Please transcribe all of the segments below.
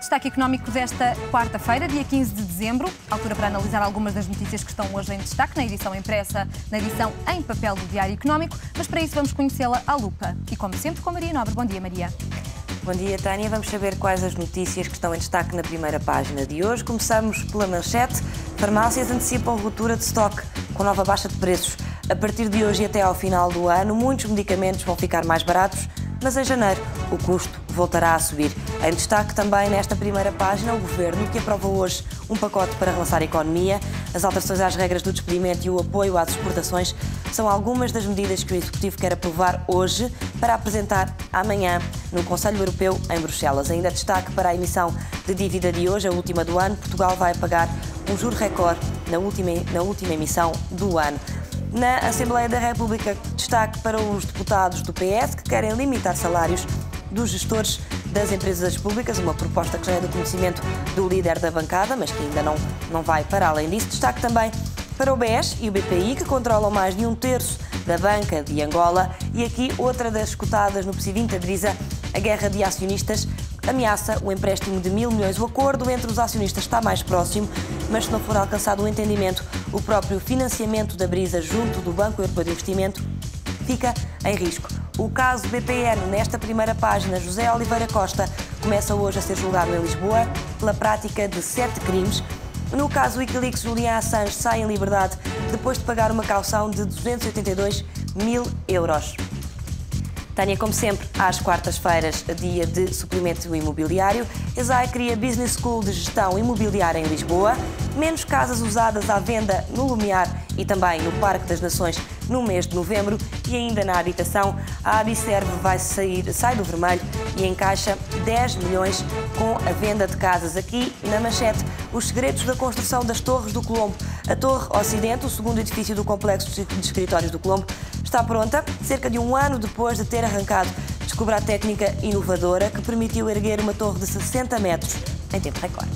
Destaque económico desta quarta-feira, dia 15 de dezembro, altura para analisar algumas das notícias que estão hoje em destaque na edição impressa, na edição em papel do Diário Económico, mas para isso vamos conhecê-la à lupa. E como sempre, com Maria Nobre. Bom dia, Maria. Bom dia, Tânia. Vamos saber quais as notícias que estão em destaque na primeira página de hoje. Começamos pela manchete. Farmácias antecipam ruptura de estoque com nova baixa de preços. A partir de hoje e até ao final do ano, muitos medicamentos vão ficar mais baratos, mas em janeiro o custo voltará a subir. Em destaque também nesta primeira página, o Governo, que aprova hoje um pacote para relançar a economia. As alterações às regras do despedimento e o apoio às exportações são algumas das medidas que o Executivo quer aprovar hoje para apresentar amanhã no Conselho Europeu em Bruxelas. Ainda destaque para a emissão de dívida de hoje, a última do ano. Portugal vai pagar um juro recorde na última emissão do ano. Na Assembleia da República, destaque para os deputados do PS que querem limitar salários dos gestores das empresas públicas, uma proposta que já é do conhecimento do líder da bancada, mas que ainda não vai para além disso. Destaque também para o BES e o BPI, que controlam mais de um terço da banca de Angola. E aqui outra das escutadas no PSI 20 Brisa, a guerra de acionistas ameaça o empréstimo de 1.000 milhões. O acordo entre os acionistas está mais próximo, mas se não for alcançado o entendimento, o próprio financiamento da Brisa junto do Banco Europeu de Investimento fica em risco. O caso BPN, nesta primeira página, José Oliveira Costa começa hoje a ser julgado em Lisboa pela prática de 7 crimes. No caso Wikileaks, Julian Assange sai em liberdade depois de pagar uma caução de 282 mil euros. Tânia, como sempre, às quartas-feiras, dia de suplemento imobiliário. ESAI cria Business School de Gestão Imobiliária em Lisboa. Menos casas usadas à venda no Lumiar e também no Parque das Nações no mês de novembro. E ainda na habitação, a Abiserve sai do vermelho e encaixa 10 milhões com a venda de casas. Aqui na manchete, os segredos da construção das Torres do Colombo. A Torre Ocidente, o segundo edifício do complexo de escritórios do Colombo, está pronta, cerca de um ano depois de ter arrancado. Descobre a técnica inovadora que permitiu erguer uma torre de 60 metros em tempo recorde.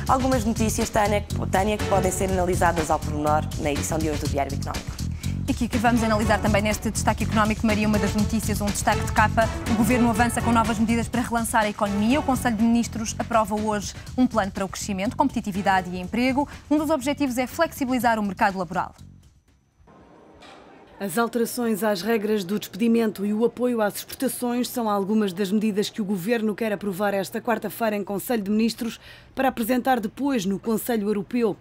Algumas notícias, Tânia, que podem ser analisadas ao pormenor na edição de hoje do Diário Económico. E aqui que vamos analisar também neste destaque económico, Maria, uma das notícias, um destaque de capa. O Governo avança com novas medidas para relançar a economia. O Conselho de Ministros aprova hoje um plano para o crescimento, competitividade e emprego. Um dos objetivos é flexibilizar o mercado laboral. As alterações às regras do despedimento e o apoio às exportações são algumas das medidas que o Governo quer aprovar esta quarta-feira em Conselho de Ministros para apresentar depois no Conselho Europeu.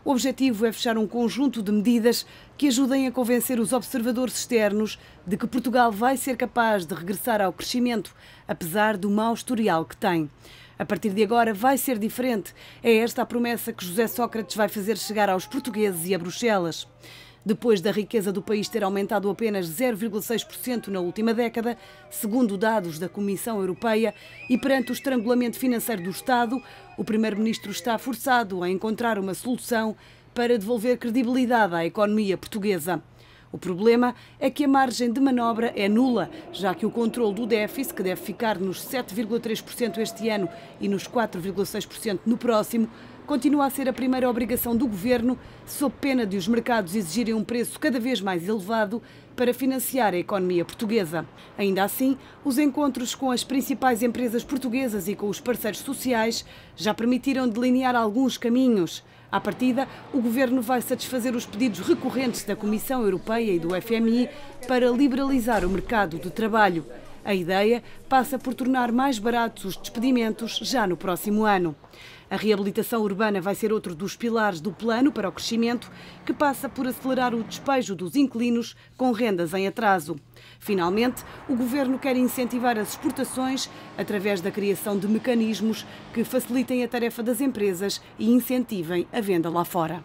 O objetivo é fechar um conjunto de medidas que ajudem a convencer os observadores externos de que Portugal vai ser capaz de regressar ao crescimento, apesar do mau historial que tem. A partir de agora vai ser diferente. É esta a promessa que José Sócrates vai fazer chegar aos portugueses e a Bruxelas. Depois da riqueza do país ter aumentado apenas 0,6% na última década, segundo dados da Comissão Europeia, e perante o estrangulamento financeiro do Estado, o Primeiro-Ministro está forçado a encontrar uma solução para devolver credibilidade à economia portuguesa. O problema é que a margem de manobra é nula, já que o controle do déficit, que deve ficar nos 7,3% este ano e nos 4,6% no próximo, continua a ser a primeira obrigação do Governo, sob pena de os mercados exigirem um preço cada vez mais elevado para financiar a economia portuguesa. Ainda assim, os encontros com as principais empresas portuguesas e com os parceiros sociais já permitiram delinear alguns caminhos. À partida, o Governo vai satisfazer os pedidos recorrentes da Comissão Europeia e do FMI para liberalizar o mercado de trabalho. A ideia passa por tornar mais baratos os despedimentos já no próximo ano. A reabilitação urbana vai ser outro dos pilares do plano para o crescimento, que passa por acelerar o despejo dos inquilinos com rendas em atraso. Finalmente, o Governo quer incentivar as exportações através da criação de mecanismos que facilitem a tarefa das empresas e incentivem a venda lá fora.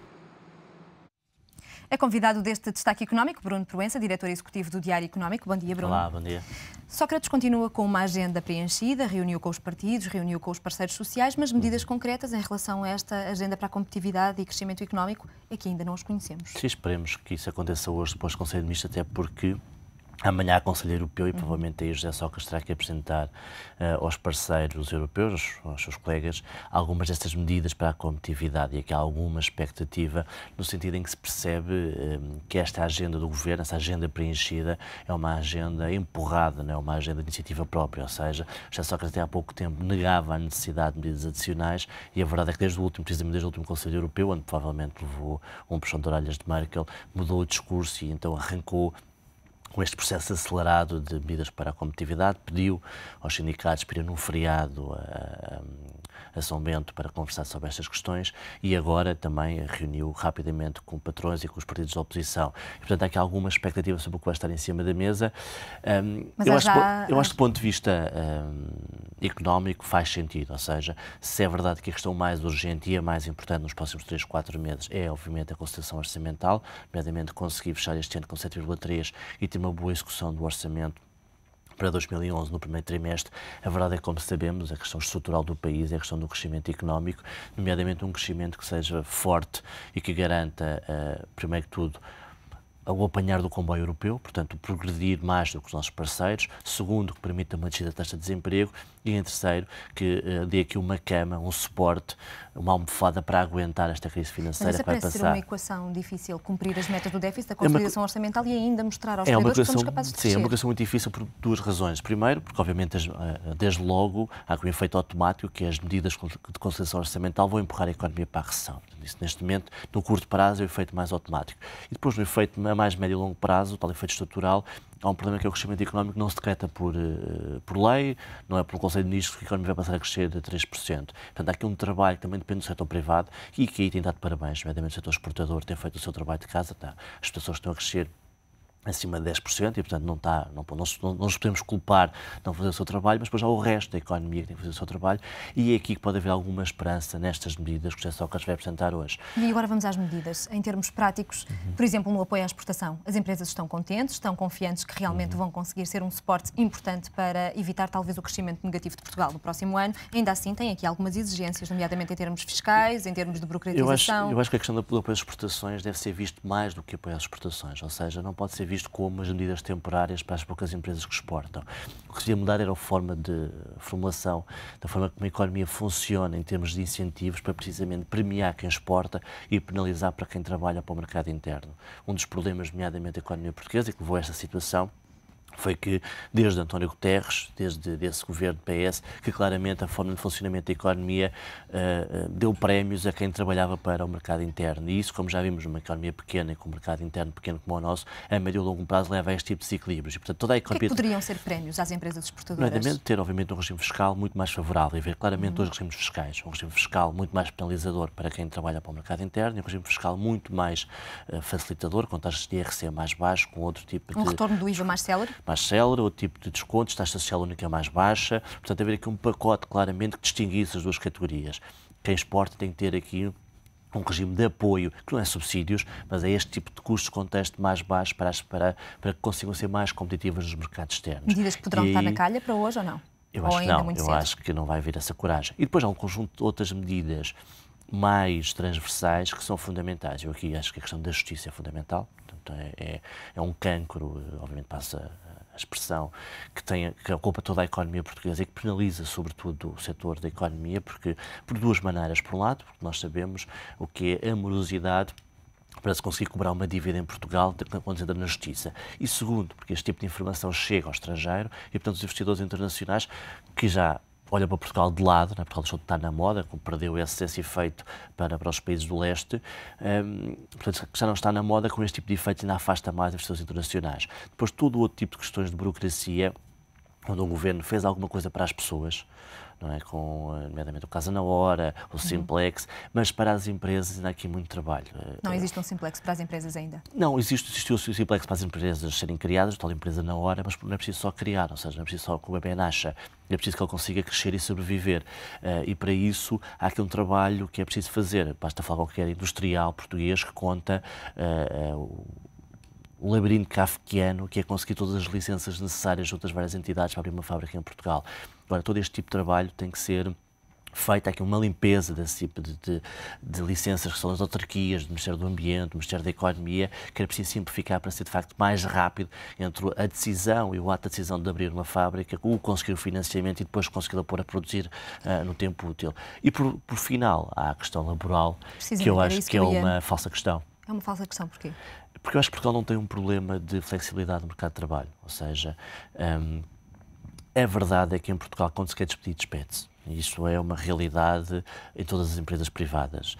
É convidado deste destaque económico Bruno Proença, diretor executivo do Diário Económico. Bom dia, Bruno. Olá, bom dia. Sócrates continua com uma agenda preenchida, reuniu com os partidos, reuniu com os parceiros sociais, mas medidas concretas em relação a esta agenda para a competitividade e crescimento económico é que ainda não os conhecemos. Sim, esperemos que isso aconteça hoje depois do Conselho de Ministros, até porque Amanhã há Conselho Europeu e provavelmente aí José Sócrates terá que apresentar aos parceiros europeus, aos seus colegas, algumas destas medidas para a competitividade. E aqui há alguma expectativa no sentido em que se percebe que esta agenda do Governo, essa agenda preenchida, é uma agenda empurrada, não é uma agenda de iniciativa própria. Ou seja, José Sócrates até há pouco tempo negava a necessidade de medidas adicionais e a verdade é que precisamente desde o último Conselho Europeu, onde provavelmente levou um puxão de orelhas de Merkel, mudou o discurso e então arrancou com este processo acelerado de medidas para a competitividade, pediu aos sindicatos para ir num feriado a São Bento para conversar sobre estas questões e agora também reuniu rapidamente com patrões e com os partidos da oposição. E, portanto, há aqui alguma expectativa sobre o que vai estar em cima da mesa. Mas eu acho que do ponto de vista económico faz sentido, ou seja, se é verdade que a questão mais urgente e a mais importante nos próximos 3, 4 meses é, obviamente, a concentração orçamental, nomeadamente conseguir fechar este ano com 7,3 e ter uma boa execução do orçamento para 2011, no primeiro trimestre. A verdade é que, como sabemos, a questão estrutural do país é a questão do crescimento económico, nomeadamente um crescimento que seja forte e que garanta, primeiro que tudo, o apanhar do comboio europeu, portanto, progredir mais do que os nossos parceiros. Segundo, que permita uma descida da taxa de desemprego. E, em terceiro, que dê aqui uma cama, um suporte, uma almofada para aguentar esta crise financeira que vai passar. Parece ser uma equação difícil, cumprir as metas do déficit, da consolidação orçamental e ainda mostrar aos trabalhadores que somos capazes de crescer. Sim, é uma equação muito difícil por duas razões. Primeiro, porque, obviamente, desde logo, há um efeito automático que as medidas de consolidação orçamental vão empurrar a economia para a recessão. Isso, neste momento, no curto prazo, é o efeito mais automático. E depois, no efeito a mais médio e longo prazo, o tal efeito estrutural, há um problema que é o crescimento económico não se decreta por lei, não é pelo Conselho de Ministros que a economia vai passar a crescer de 3%. Portanto, há aqui um trabalho que também depende do setor privado e que aí tem dado parabéns, nomeadamente o setor exportador tem feito o seu trabalho de casa, as pessoas estão a crescer acima de 10% e, portanto, não nos podemos culpar de não fazer o seu trabalho, mas depois há o resto da economia que tem que fazer o seu trabalho e é aqui que pode haver alguma esperança nestas medidas que o José Sócrates vai apresentar hoje. E agora vamos às medidas. Em termos práticos, por exemplo, no apoio à exportação, as empresas estão contentes, estão confiantes que realmente vão conseguir ser um suporte importante para evitar talvez o crescimento negativo de Portugal no próximo ano. Ainda assim, tem aqui algumas exigências, nomeadamente em termos fiscais, em termos de burocratização. Eu acho que a questão do apoio às exportações deve ser visto mais do que apoio às exportações, ou seja, não pode ser visto como as medidas temporárias para as poucas empresas que exportam. O que se devia mudar era a forma de formulação, da forma como a economia funciona em termos de incentivos para precisamente premiar quem exporta e penalizar para quem trabalha para o mercado interno. Um dos problemas, nomeadamente, da economia portuguesa, e que levou a esta situação, foi que, desde António Guterres, desde esse governo PS, que claramente a forma de funcionamento da economia deu prémios a quem trabalhava para o mercado interno. E isso, como já vimos numa economia pequena e com um mercado interno pequeno como o nosso, a médio e longo prazo leva a este tipo de desequilíbrios. E, portanto, toda a economia... O que é que poderiam ser prémios às empresas exportadoras? Nomeadamente, ter, obviamente, um regime fiscal muito mais favorável e ver claramente dois regimes fiscais. Um regime fiscal muito mais penalizador para quem trabalha para o mercado interno e um regime fiscal muito mais facilitador, com taxas de IRC mais baixas, com outro tipo de... Um retorno do IVA mais célere? Mais célere, outro tipo de descontos, taxa social única mais baixa. Portanto, haver aqui um pacote claramente que distinguisse as duas categorias. Quem exporta tem que ter aqui um regime de apoio, que não é subsídios, mas é este tipo de custos de contexto mais baixos para que consigam ser mais competitivas nos mercados externos. Medidas que poderão estar na calha para hoje ou não? Eu acho que não, eu acho que não vai haver essa coragem. E depois há um conjunto de outras medidas mais transversais que são fundamentais. Eu aqui acho que a questão da justiça é fundamental. Portanto, é um cancro, obviamente passa a expressão, que ocupa toda a economia portuguesa e que penaliza sobretudo o setor da economia, porque por duas maneiras. Por um lado, porque nós sabemos o que é a morosidade para se conseguir cobrar uma dívida em Portugal quando se entra na justiça. E segundo, porque este tipo de informação chega ao estrangeiro e, portanto, os investidores internacionais que já olha para Portugal de lado, né? Portugal deixou de estar na moda, como perdeu esse efeito para os países do leste, portanto, já não está na moda, com este tipo de efeitos ainda afasta mais investidores internacionais. Depois, todo o outro tipo de questões de burocracia, onde o governo fez alguma coisa para as pessoas, não é? Com, nomeadamente, o Casa na Hora, o Simplex, mas para as empresas ainda há aqui muito trabalho. Não existe um Simplex para as empresas ainda? Não, existiu o Simplex para as empresas serem criadas, tal empresa na hora, mas não é preciso só criar, ou seja, não é preciso só que o bebê nasça, é preciso que ele consiga crescer e sobreviver. E para isso há aqui um trabalho que é preciso fazer. Basta falar com qualquer industrial português que conta o labirinto kafkiano, que é conseguir todas as licenças necessárias junto às várias entidades para abrir uma fábrica em Portugal. Agora, todo este tipo de trabalho tem que ser feita aqui uma limpeza desse tipo de licenças que são das autarquias, do Ministério do Ambiente, do Ministério da Economia, que era preciso simplificar para ser, de facto, mais rápido entre a decisão e o ato da decisão de abrir uma fábrica, o conseguir o financiamento e depois conseguir pôr a produzir no tempo útil. E, por final, há a questão laboral, que eu acho que é uma falsa questão. É uma falsa questão, porquê? Porque eu acho que Portugal não tem um problema de flexibilidade no mercado de trabalho. Ou seja, a verdade é que em Portugal, quando se quer despedir, despede-se. Isso é uma realidade em todas as empresas privadas.